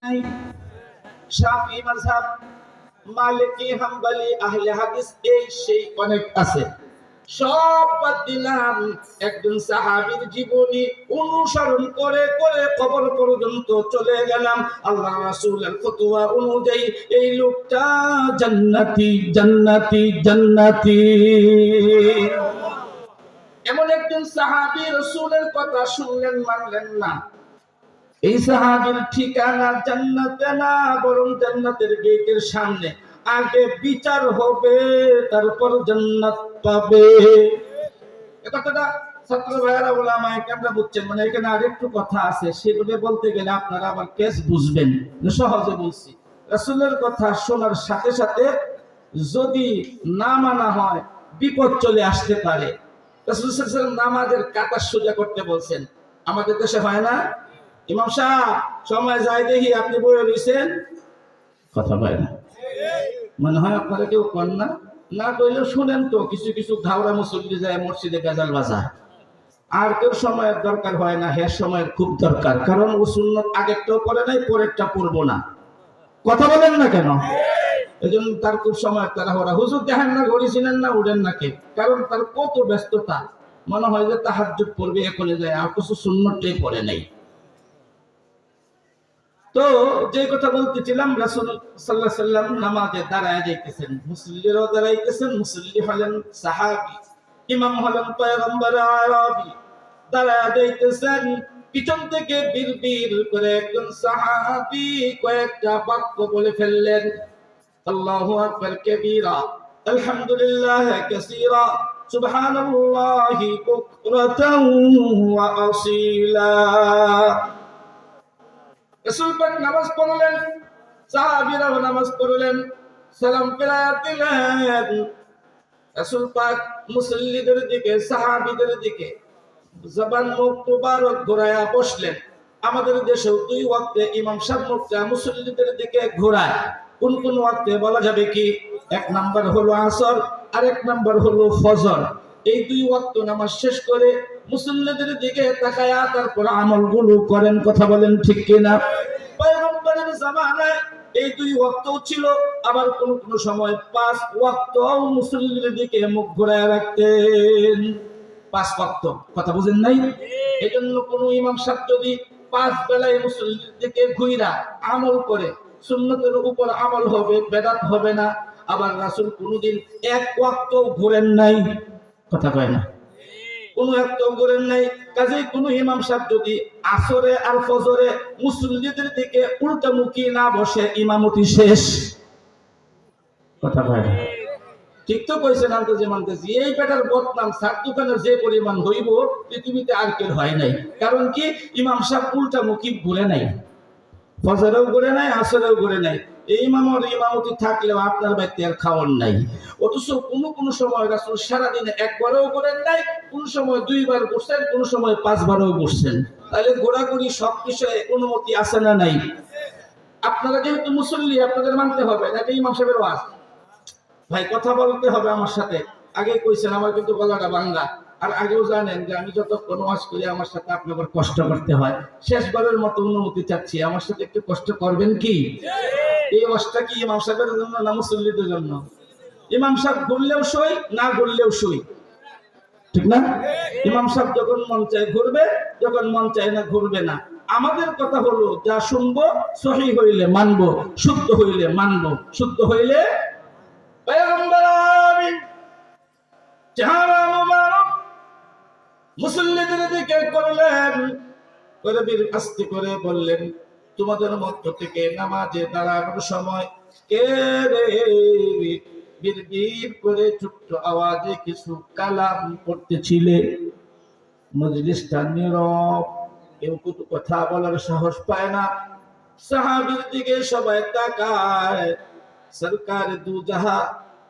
শাফি মাযহাব, মালিকি, হাম্বলি, আহলে হাদিস এই সেই অনেক আছে। সব বাদ দিলাম, একজন সাহাবীর জীবনী অনুসরণ করে করে কবর পর্যন্ত চলে গেলাম। আল্লাহ রাসূলের ফতোয়া অনুযায়ী এই লোকটা জান্নাতি জান্নাতি জান্নাতি। এমন একজন সাহাবী রাসূলের কথা শুনলেন, মানলেন না। এই সাহাবীর ঠিকানা জান্নাতে না, বরং জান্নাতের গেটের সামনে। আগে বিচার হবে, তারপর জান্নাত পাবে। এ কথাটা ছাত্র ভাইয়েরা ওলামায়ে কেরাম বুঝছেন। মানে এখানে আরেকটু কথা আছে, সেগুলো বলতে গেলে আপনারা আবার কেস বুঝবেন। সহজে বলছি, রাসূলের কথা শোনার সাথে সাথে যদি না মানা হয় বিপদ চলে আসতে পারে। রাসূল সাল্লাল্লাহু আলাইহি ওয়াসাল্লাম নামাজের কাঁটা সোজা করতে বলছেন। আমাদের দেশে হয় না? ইমাম সাহেব সময় যায় দেখি আপনি বলে রয়েছেন, কথা বলে না। মনে হয় আপনারা কেউ কন না, না কইলেও শুনেন তো। কিছু কিছু ধাওরা মুসল্লি যায় মসজিদে গাজাল বাজায়। আর কেউ সময়ের দরকার হয় না, হ্যাঁ সময়ের খুব দরকার। কারণ ও সুন্নত আগেরটাও করে নাই, পরেরটা পড়বো না। কথা বলেন না কেন? এই জন্য তার খুব সময় তারা ওরা হুজুর দেখেন না, ঘড়ি চিনেন না, উঠেন না কে? কারণ তার কত ব্যস্ততা, মনে হয় যে তাহাজ্জুদ পড়বে এখনই যায়, আর কিছু সুন্নতটাই পড়ে নাই। তো যে কথা বলতেছিলাম, রাসূল সাল্লাল্লাহু আলাইহি সাল্লাম নামাজে দাঁড়ায় যাইতেছেন, মুসল্লিরাও দাঁড়াইতেছেন। মুসল্লি হলেন সাহাবী, ইমাম হলেন পয়গম্বর আরবী। দাঁড়ায় যাইতেছেন, পিছন থেকে বিড়বিড় করে একজন সাহাবী কয়েকটা বাক্য বলে ফেললেন। আল্লাহু আকবার কাবীরা, আলহামদুলিল্লাহ কাসীরা, সুবহানাল্লাহি বুকরাতান ওয়া আসীলা। রাসূল পাক নামাজ পড়লেন, সাহাবীরাও নামাজ পড়লেন, সালাম ফিরায় দিলেন। রাসূল পাক মুসল্লিদের দিকে, সাহাবীদের দিকে জবান মুখ মুবারক ঘোরায়া বসলেন। আমাদের দেশেও দুই ওয়াক্তে ইমাম সাহেব মুখটা মুসল্লিদের দিকে ঘোরায়। কোন কোন ওয়াক্তে বলা যাবে কি? এক নাম্বার হলো আসর, আর এক নাম্বার হলো ফজর। এই দুই ওয়াক্ত নামাজ শেষ করে মুসল্লিদের দিকে তাকায়া তারপর আমলগুলো করেন। কথা বলেন ঠিক কিনা? পয়গম্বরের জামানায় এই দুই ওয়াক্তও ছিল, আবার কোন কোন সময় পাঁচ ওয়াক্তও মুসল্লিদের দিকে মুখ ঘোরায় রাখতেন। পাঁচ ওয়াক্ত, কথা বুঝেন নাই? এই জন্য কোন ইমাম সাহেব যদি পাঁচ বেলায় মুসল্লিদের দিকে ঘুইরা আমল করে, সুন্নতের উপর আমল হবে, বেদাত হবে না। আবার রাসূল কোনদিন এক ওয়াক্ত ঘুরেন নাই, কথা কয় না, কোন একটা ঘুরেন নাই। কাজেই কোন ইমাম সাহেব যদি আসরে আর ফজরে মুসল্লিদের দিকে উল্টামুখী না বসে, ইমামতি শেষ। কথা কয় না? ঠিক তো কইছেন, আমি তো যে মানতেছি। এই বেটার বদনাম সার দোকানের যে পরিমাণ হইব পৃথিবীতে আর কেউ হয় নাই। কারণ কি? ইমাম সাহেব উল্টামুখী ঘুরে নাই, ফজরেও ঘুরে নাই, আসরেও ঘুরে নাই। এই ইমামের ইমামতি থাকলেও আপনার বাড়িতে আর খাওয়ার নাই। অথচ কোন কোন সময় রাসূল সারাদিনে একবারও ঘুরেন নাই, কোন সময় দুইবার ঘুরছেন, কোন সময় পাঁচবারও ঘুরছেন। তাহলে ঘোরাঘুরি সব বিষয়ে অনুমতি আছে না নাই? আপনারা যেহেতু মুসল্লি, আপনাদের মানতে হবে, এটা ইমাম সাহেবের ওয়াজ। ভাই কথা বলতে হবে আমার সাথে। আগে কইছেন আমার কিন্তু গলাটা ভাঙ্গা। আর আগেও জানেন যে আমি যতক্ষণ ওয়াজ করি আমার সাথে আপনাদের কষ্ট করতে হয়। শেষবারের মতো অনুমতি চাচ্ছি, আমার সাথে একটু কষ্ট করবেন কি? এই ওয়াজটা কি ইমাম সাহেবের জন্য না মুসল্লিদের জন্য? ইমাম সাহেব ঘুরলেও সই, না ঘুরলেও সই, ঠিক না? ইমাম সাহেব যখন মন চায় ঘুরবে, যখন মন চায় না ঘুরবে না। আমাদের কথা হলো, যা শুনবো সহি হইলে মানবো, শুদ্ধ হইলে মানবো, শুদ্ধ হইলে। পয়গম্বর আমিন চেহারা মুবারক মুসল্লিদের দিকে করলেন, করে আস্তে করে বললেন, তোমাদের মধ্য থেকে নামাজে দাঁড়ানোর সময় কে রে বিড়বিড় করে ছোট্ট আওয়াজে কিছু কালাম পড়তেছিলে? মজলিসটা নীরব, কেউ কিছু কথা বলার সাহস পায় না। সাহাবীর দিকে সবাই তাকায়। সরকার দু জাহা,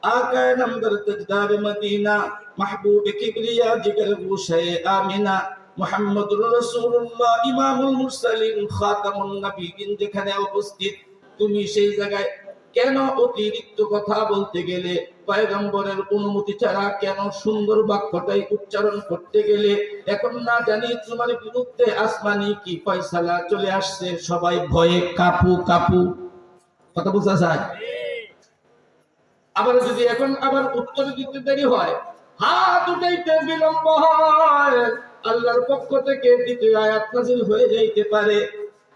आका नंबर तजदार मदीना, महबूब किबरिया जिगर गुशे आमिना, मुहम्मदुर रसूलुल्लाह इमामुल मुरसलिन खातामुन नबीयिन যেখানে উপস্থিত, তুমি সেই জায়গায় কেন অতিরিক্ত কথা বলতে গেলে, পয়গম্বরের অনুমতি ছাড়া কেন সুন্দর বাক্যটাই উচ্চারণ করতে গেলে, এখন না জানি তোমার বিরুদ্ধে আসমানি কি ফয়সালা চলে আসছে, সবাই ভয়ে কাপু কাপু। কথা বোঝা যায়? আবার যদি এখন আবার উত্তর দিতে দেরি হয়, হাত উঠাইতে বিলম্ব হয়, আল্লাহর পক্ষ থেকে দ্বিতীয় আয়াত নাযিল হয়ে যাইতে পারে।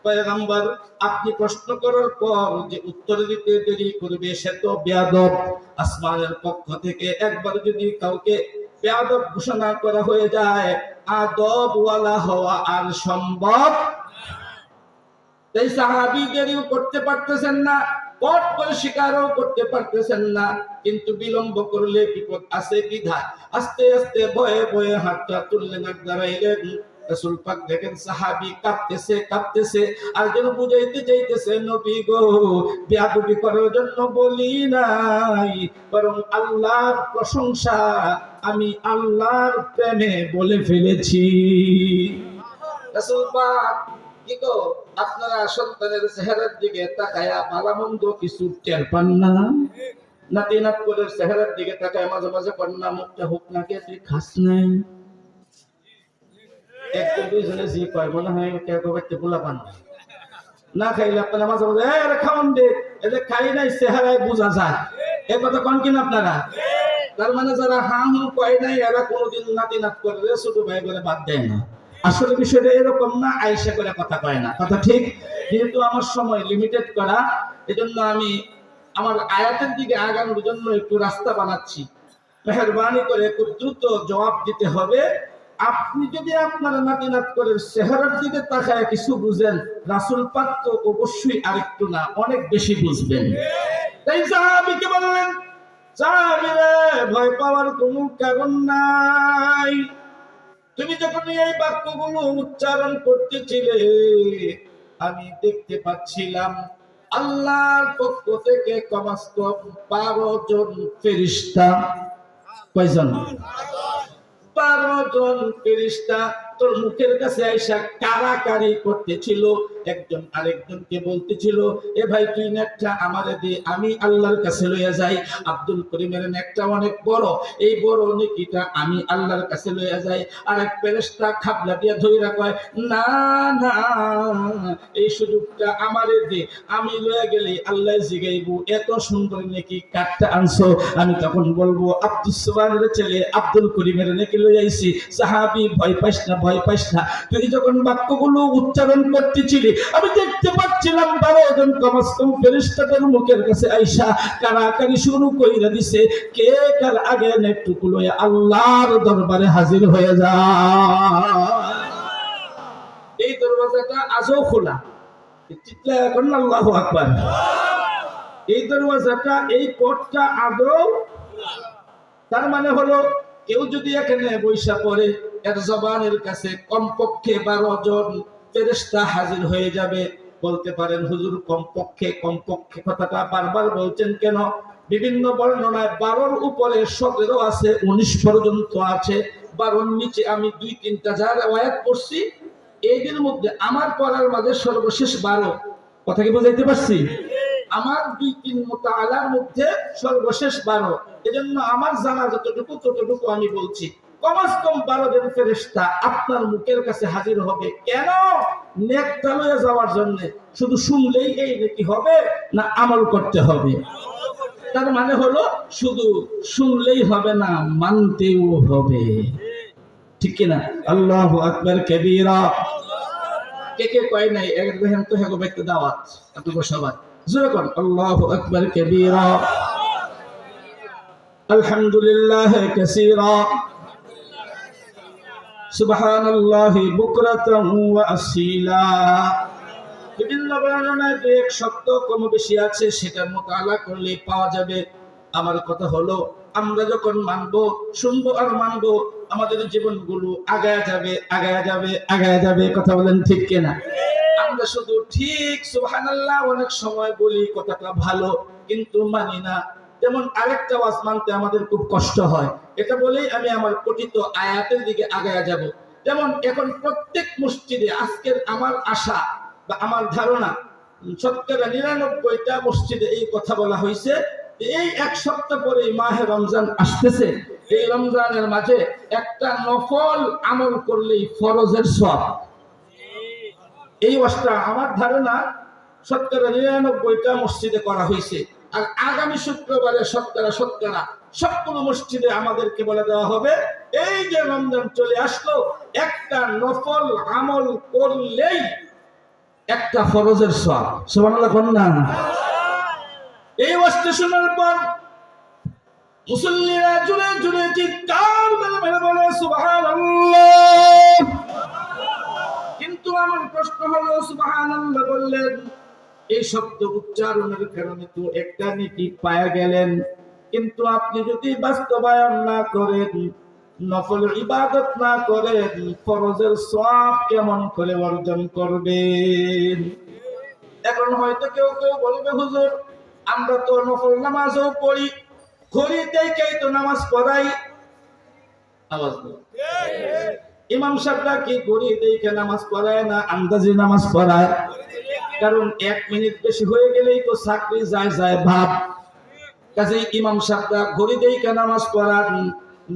পয়গম্বর আপনি প্রশ্ন করার পর যে উত্তর দিতে দেরি করবে সে তো বেয়াদব। আসমানের পক্ষ থেকে একবার যদি কাউকে বেয়াদব ঘোষণা করা হয়ে যায়, আদব ওয়ালা হওয়া আর সম্ভব। তাই সাহাবী দেরিও করতে পারতেছেন না, পট করে স্বীকারও করতে পারতেছেন না, কিন্তু বিলম্ব করলে বিপদ আছে বিধায় আস্তে আস্তে ভয়ে ভয়ে হাতটা তুললেন আর দাঁড়াইলেন। রাসূল পাক দেখেন সাহাবী কাঁপতেছে কাঁপতেছে, আর যেন বুঝাইতে চাইতেছে নবী গো, বেয়াদবি করার জন্য বলি নাই, বরং আল্লাহর প্রশংসা আমি আল্লাহর প্রেমে বলে ফেলেছি। রাসূল পাক কি গো, আপনারা সন্তানের চেহারার দিকে তাকায়া ভালো মন্দ কিছু টের পান না? নাতি নাতকুলের চেহারার দিকে তাকায় মাঝে মাঝে কন্যা মুখটা হোক না কে তুই খাস নাই, একটু দুইজনে জি কয় মনে হয় কে করতে পোলা পান না খাইলে আপনারা মাঝে মাঝে আরে খাওয়ান দে, এদের খাই নাই চেহারায় বোঝা যায়। এ কথা কন কিনা আপনারা? তার মানে যারা হা হু কয় নাই এরা কোনোদিন নাতি নাত করে ছোট ভাই করে বাদ দেয় না। আসলে বিষয়টা এরকম না, আয়েশা করে কথা কয় না, কথা ঠিক। যেহেতু আমার সময় লিমিটেড করা, এজন্য আমি আমার আয়াতের দিকে আগানোর জন্য একটু রাস্তা বানাচ্ছি। মেহেরবানি করে খুব দ্রুত জবাব দিতে হবে। আপনি যদি আপনার নাতি নাত করে চেহারার দিকে তাকায় কিছু বুঝেন, রাসূল পাক তো অবশ্যই আরেকটু না অনেক বেশি বুঝবেন। তাই সাহাবীকে বললেন, সাহাবী রে, ভয় পাওয়ার কোনো কারণ নাই। তুমি যখন এই বাক্যগুলো উচ্চারণ করতেছিলে, আমি দেখতে পাচ্ছিলাম আল্লাহর পক্ষ থেকে কমাস কম 12 জন ফেরেশতা। কয়জন? 12 জন ফেরেশতা তোর মুখের কাছে আইসা কারাকারি করতেছিল, একজন আরেকজনকে বলতেছিল, এ ভাই তুই নেকটা আমারে দে, আমি আল্লাহর কাছে লইয়া যাই। আব্দুল করিমের নেকটা অনেক বড়, এই বড় নেকিটা আমি আল্লাহর কাছে লইয়া যাই। আরেক ফেরেশতা খাবলা দিয়া ধইরা কয়, না না, এই সুযোগটা আমারে দে, আমি লইয়া গেলে আল্লাহ জিগাইবো এত সুন্দর নেকি কাটটা আনছো। আমি তখন বলবো আব্দুস সুবহানের ছেলে আব্দুল করিমের নেকি লইয়া আইছি। সাহাবী ভয় পাইস না, ভয় পাইস না। তুই যখন বাক্যগুলো উচ্চারণ করতেছিলি, আমি দেখতে পাচ্ছিলাম 12 জন কমাসকম ফেরেশতাদের মুখের কাছে আইসা কারাকারি শুরু কইরা দিছে, কে কার আগে নেকটুকু লইয়া আল্লাহর দরবারে হাজির হয়ে যায়। এই দরওয়াজাটা আজও খোলা, চিৎকার এখন আল্লাহু আকবার। এই দরওয়াজাটা, এই পথটা আদৌ, তার মানে হলো কেউ যদি এখানে বৈশা পড়ে, এর জবানের কাছে কমপক্ষে 12 জন ফেরেশতা হাজির হয়ে যাবে। বলতে পারেন হুজুর কমপক্ষে কমপক্ষে কথাটা বারবার বলছেন কেন? বিভিন্ন বর্ণনায় 12-র উপরে 17 আছে, 19 পর্যন্ত আছে। 12-র নিচে আমি 2-3টা যার আয়াত পড়ছি, এদের মধ্যে আমার পড়ার মাঝে সর্বশেষ 12। কথা কি বুঝাইতে পারছি? আমার 2-3 মুতাআলার মধ্যে সর্বশেষ 12। এজন্য আমার জানা যতটুকু ততটুকু আমি বলছি। কমাস কম 12 জন ফেরেশতা আপনার মুখের কাছে হাজির হবে। কেন? নেকটা লয়ে যাওয়ার জন্য। শুধু শুনলেই এই নেকি হবে না, আমল করতে হবে। তার মানে হলো শুধু শুনলেই হবে না, মানতেও হবে। ঠিক কিনা? আল্লাহু আকবার কাবীরা। কে কে কয় নাই একদম তো হেগো ব্যক্তি দাওয়াত আপনাদের সবাই জোরে কোন আল্লাহু আকবার কাবীরা, আলহামদুলিল্লাহ কাসীরা, সুবহানাল্লাহি বুকরাতান ওয়া আসীলা। বিভিন্ন বর্ণনায় এক শব্দ কম বেশি আছে, সেটা মুতাআলা করলে পাওয়া যাবে। আমার কথা হলো আমরা যখন মানবো, শুনবো আর মানবো, আমাদের জীবনগুলো আগায় যাবে আগায় যাবে আগায় যাবে। কথা বলেন ঠিক কিনা? আমরা শুধু ঠিক সুবহানাল্লাহ অনেক সময় বলি, কথাটা ভালো, কিন্তু মানি না। যেমন আরেকটা ওয়াজ মানতে আমাদের খুব কষ্ট হয়, এটা বলেই আমি আমার পঠিত আয়াতের দিকে আগায় যাব। যেমন এখন প্রত্যেক মসজিদে, আজকের আমার আশা বা আমার ধারণা, শতকরা 99টা মসজিদে এই কথা বলা হয়েছে। এই এক সপ্তাহ পরে মাহে রমজান আসতেছে, এই রমজানের মাঝে একটা নফল আমল করলেই ফরজের সওয়াব। এই ওয়াজটা আমার ধারণা শতকরা 99টা মসজিদে করা হয়েছে। আর আগামী শুক্রবারে শতকরা সবগুলো মসজিদে আমাদেরকে বলে দেওয়া হবে, এই যে রমজান চলে আসলো, একটা নফল আমল করলেই একটা ফরজের সওয়াব। সুবহানাল্লাহ কোন না? এই ওয়াজটা শোনার পর মুসল্লিরা জুড়ে জুড়ে চিৎকার মেরে বলে সুবহানাল্লাহ। কিন্তু আমার প্রশ্ন হলো, সুবহানাল্লাহ বললেন, এই শব্দ উচ্চারণের কারণে তো একটা নেকি পায়া গেলেন, কিন্তু আপনি যদি বাস্তবায়ন না করেন, নফল ইবাদত না করেন, ফরজের সওয়াব কেমন করে অর্জন করবেন? এখন হয়তো কেউ কেউ বলবে, হুজুর আমরা তো নফল নামাজও পড়ি, ঘড়ি দেখেই তো নামাজ পড়াই। আওয়াজ দাও। ইমাম সাহেবরা কি ঘড়ি দেখে নামাজ পড়ায় না আন্দাজি নামাজ পড়ায়? কারণ 1 মিনিট বেশি হয়ে গেলেই তো চাকরি যায় ভাব। কাজেই ইমাম সাহেবরা ঘড়ি দেখে নামাজ পড়ান।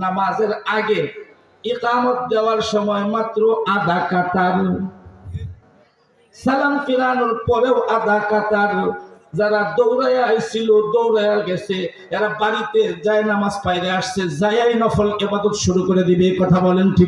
নামাজের আগে ইকামত দেওয়ার সময় মাত্র আধা কাতার, সালাম ফিরানোর পরেও আধা কাতার। যারা দৌড়াইয়া আইছিল, দৌড়াইয়া গেছে, এরা বাড়িতে যায় নামাজ পাইরে আসছে, যাই নফল ইবাদত শুরু করে দিবে। কথা বলেন ঠিক